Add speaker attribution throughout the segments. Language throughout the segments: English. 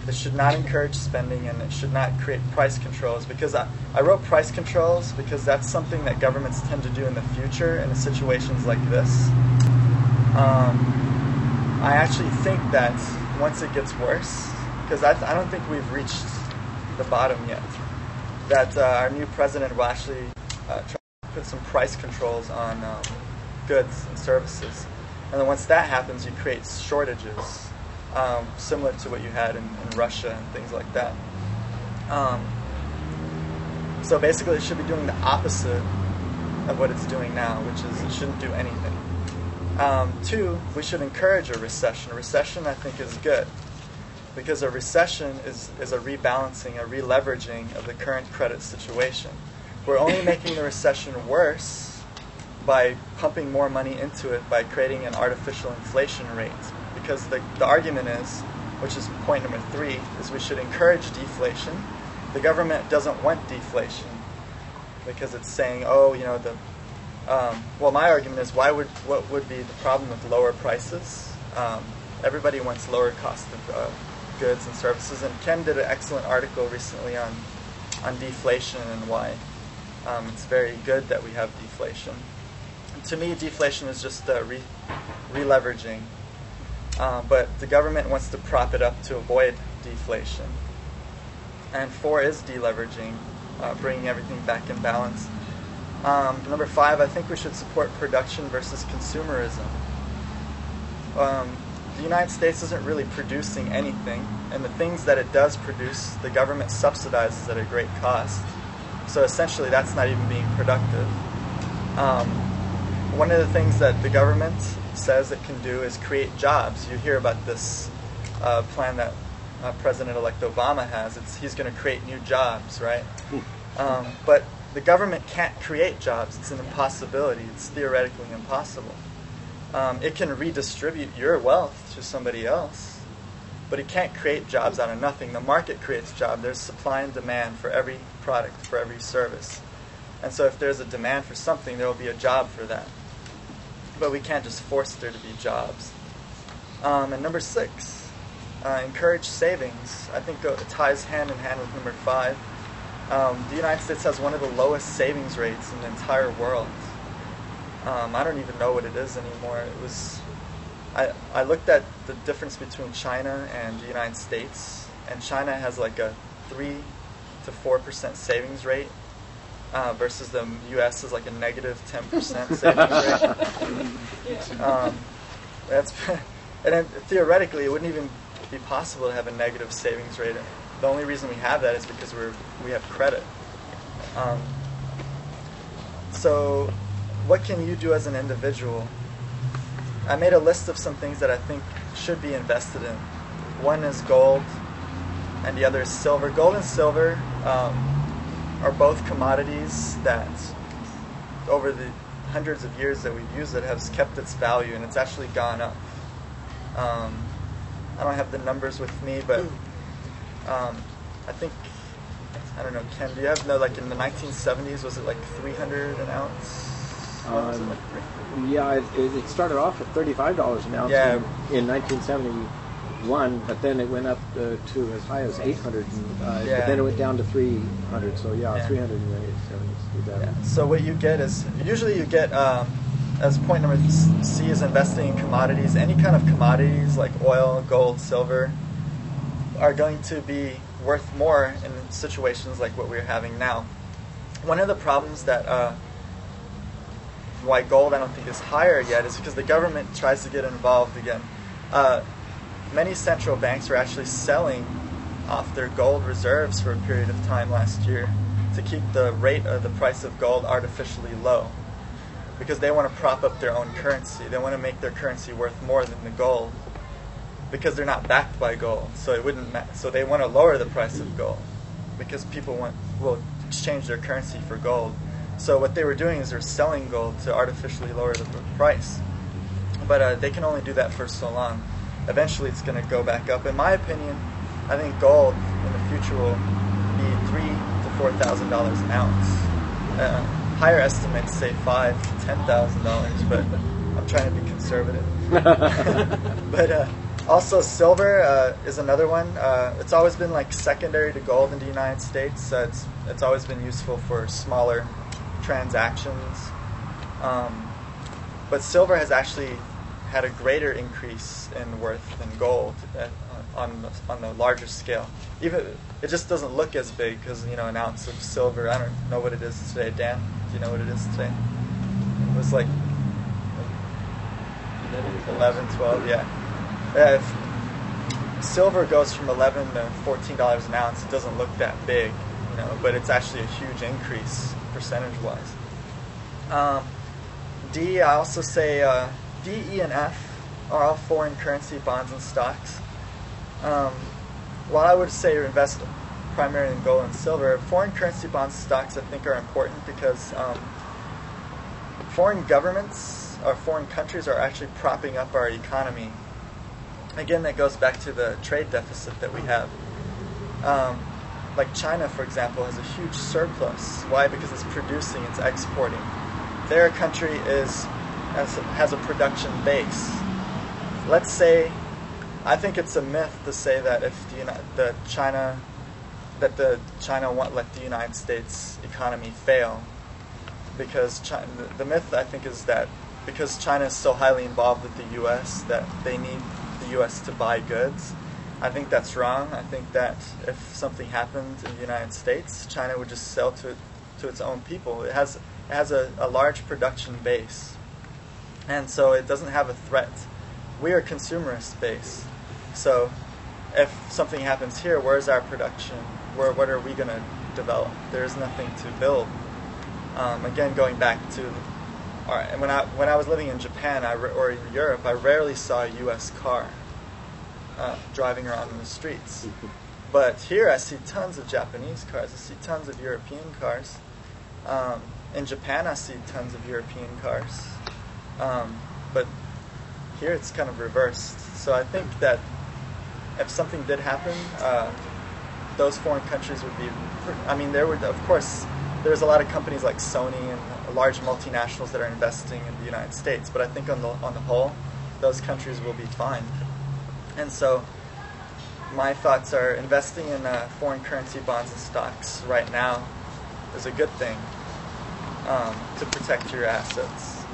Speaker 1: It should not encourage spending, and it should not create price controls. Because I wrote price controls because that's something that governments tend to do in the future in situations like this. I actually think that once it gets worse, because I don't think we've reached the bottom yet, that our new president will actually try to put some price controls on goods and services. And then once that happens, you create shortages, similar to what you had in Russia and things like that. So basically it should be doing the opposite of what it's doing now, which is it shouldn't do anything. 2, we should encourage a recession. A recession, I think, is good, because a recession is a rebalancing, a releveraging of the current credit situation. We're only making the recession worse by pumping more money into it, by creating an artificial inflation rate. Because the argument is, which is point number 3, is we should encourage deflation. The government doesn't want deflation because it's saying, oh, you know, well, my argument is, what would be the problem with lower prices? Everybody wants lower cost of goods and services, and Ken did an excellent article recently on deflation and why it's very good that we have deflation. And to me, deflation is just re-leveraging, but the government wants to prop it up to avoid deflation. And 4 is deleveraging, bringing everything back in balance. Number 5, I think we should support production versus consumerism. The United States isn't really producing anything, and the things that it does produce, the government subsidizes at a great cost. So essentially, that's not even being productive. One of the things that the government says it can do is create jobs. You hear about this plan that President-elect Obama has. He's going to create new jobs, right? But the government can't create jobs. It's an impossibility. It's theoretically impossible. It can redistribute your wealth to somebody else, but it can't create jobs out of nothing. The market creates jobs. There's supply and demand for every product, for every service. And so if there's a demand for something, there will be a job for that. But we can't just force there to be jobs. And number 6, encourage savings. I think it ties hand in hand with number 5. The United States has one of the lowest savings rates in the entire world. I don't even know what it is anymore. I looked at the difference between China and the United States, and China has like a 3 to 4% savings rate, versus the U.S. is like a negative 10% savings rate. And then theoretically, it wouldn't even be possible to have a negative savings rate. The only reason we have that is because we have credit. So what can you do as an individual? I made a list of some things that I think should be invested in. One is gold, and the other is silver. Gold and silver are both commodities that, over the hundreds of years that we've used it, has kept its value, and it's actually gone up. I don't have the numbers with me, but I think, I don't know, Ken, do you have, like in the 1970s, was it like 300 an ounce?
Speaker 2: Yeah, it started off at $35 an ounce in 1971, but then it went up to as high as 800, but then it went down to 300, so 300 in the 70s.
Speaker 1: Yeah. So what you get is, usually you get, as point number C is investing in commodities. Any kind of commodities like oil, gold, silver are going to be worth more in situations like what we're having now. One of the problems that why gold I don't think is higher yet is because the government tries to get involved again. Many central banks are actually selling off their gold reserves for a period of time last year to keep the rate of the price of gold artificially low, because they want to prop up their own currency. They want to make their currency worth more than the gold, because they're not backed by gold. So it wouldn't. So they want to lower the price of gold because people will exchange their currency for gold. So what they were doing is they're selling gold to artificially lower the price. But they can only do that for so long. Eventually it's going to go back up. In my opinion, I think gold in the future will be $3,000 to $4,000 an ounce. Higher estimates say $5,000 to $10,000, but I'm trying to be conservative. But Also, silver is another one. It's always been like secondary to gold in the United States. It's always been useful for smaller transactions. But silver has actually had a greater increase in worth than gold on the larger scale. Even it just doesn't look as big because an ounce of silver. I don't know what it is today. Dan, do you know what it is today? It was like 11, 12, yeah. If silver goes from $11 to $14 an ounce, it doesn't look that big, but it's actually a huge increase percentage-wise. D, I also say D, E, and F are all foreign currency bonds and stocks. While I would say invest primarily in gold and silver, foreign currency bonds and stocks I think are important because foreign governments or foreign countries are actually propping up our economy. Again, that goes back to the trade deficit that we have. Like China, for example, has a huge surplus. Why? Because it's producing, it's exporting. Their country has a production base. Let's say, I think it's a myth to say that if China won't let the United States economy fail, because the myth I think is that because China is so highly involved with the U.S. that they need the U.S. to buy goods. I think that's wrong. I think that if something happened in the United States, China would just sell to its own people. It has a large production base, and so it doesn't have a threat. We are a consumerist base, so if something happens here, where's our production? What are we going to develop? There's nothing to build. Again, going back to when I was living in Japan or in Europe, I rarely saw a U.S. car driving around in the streets. But here I see tons of Japanese cars. I see tons of European cars. In Japan I see tons of European cars. But here it's kind of reversed. So I think that if something did happen, those foreign countries would be... there would, of course, there's a lot of companies like Sony and large multinationals that are investing in the United States, but I think on the whole, those countries will be fine. And so my thoughts are investing in foreign currency bonds and stocks right now is a good thing to protect your assets.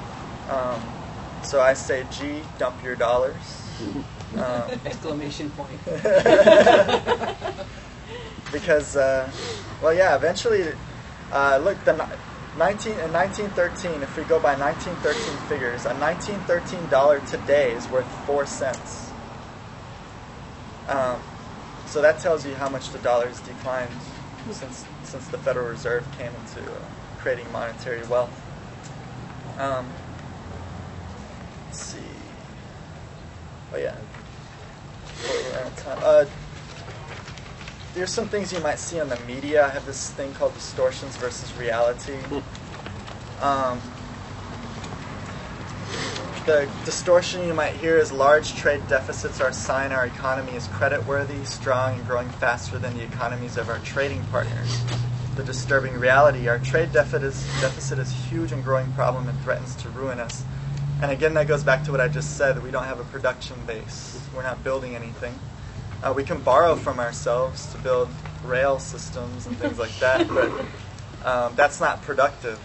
Speaker 1: So I say, G, dump your dollars.
Speaker 3: Exclamation point.
Speaker 1: Because, eventually, look, in 1913, if we go by 1913 figures, a 1913 dollar today is worth 4 cents. So that tells you how much the dollar has declined since the Federal Reserve came into creating monetary wealth. Let's see. Oh yeah. There's some things you might see on the media. I have this thing called distortions versus reality. The distortion you might hear is large trade deficits are a sign our economy is creditworthy, strong, and growing faster than the economies of our trading partners. The disturbing reality, our trade deficit is a huge and growing problem and threatens to ruin us. And again, that goes back to what I just said, that we don't have a production base. We're not building anything. We can borrow from ourselves to build rail systems and things like that, but that's not productive.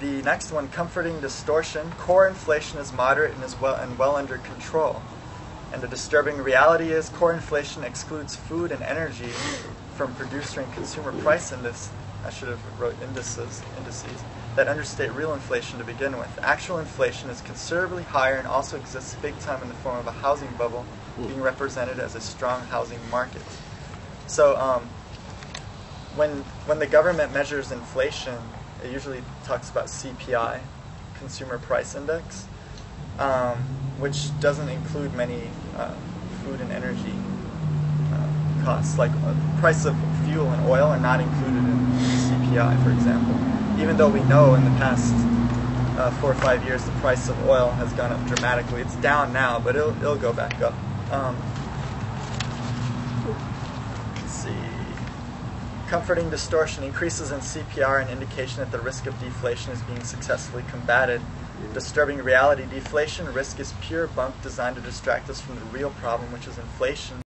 Speaker 1: The next one, comforting distortion. Core inflation is moderate and is well under control. And the disturbing reality is core inflation excludes food and energy from producer and consumer price indices. I should have wrote indices that understate real inflation to begin with. Actual inflation is considerably higher and also exists big time in the form of a housing bubble being represented as a strong housing market. So when the government measures inflation, it usually talks about CPI, Consumer Price Index, which doesn't include many food and energy costs. Like price of fuel and oil are not included in CPI, for example. Even though we know in the past 4 or 5 years the price of oil has gone up dramatically. It's down now, but it'll go back up. Let's see. Comforting distortion. Increases in CPI are an indication that the risk of deflation is being successfully combated. Disturbing reality. Deflation risk is pure bunk designed to distract us from the real problem, which is inflation.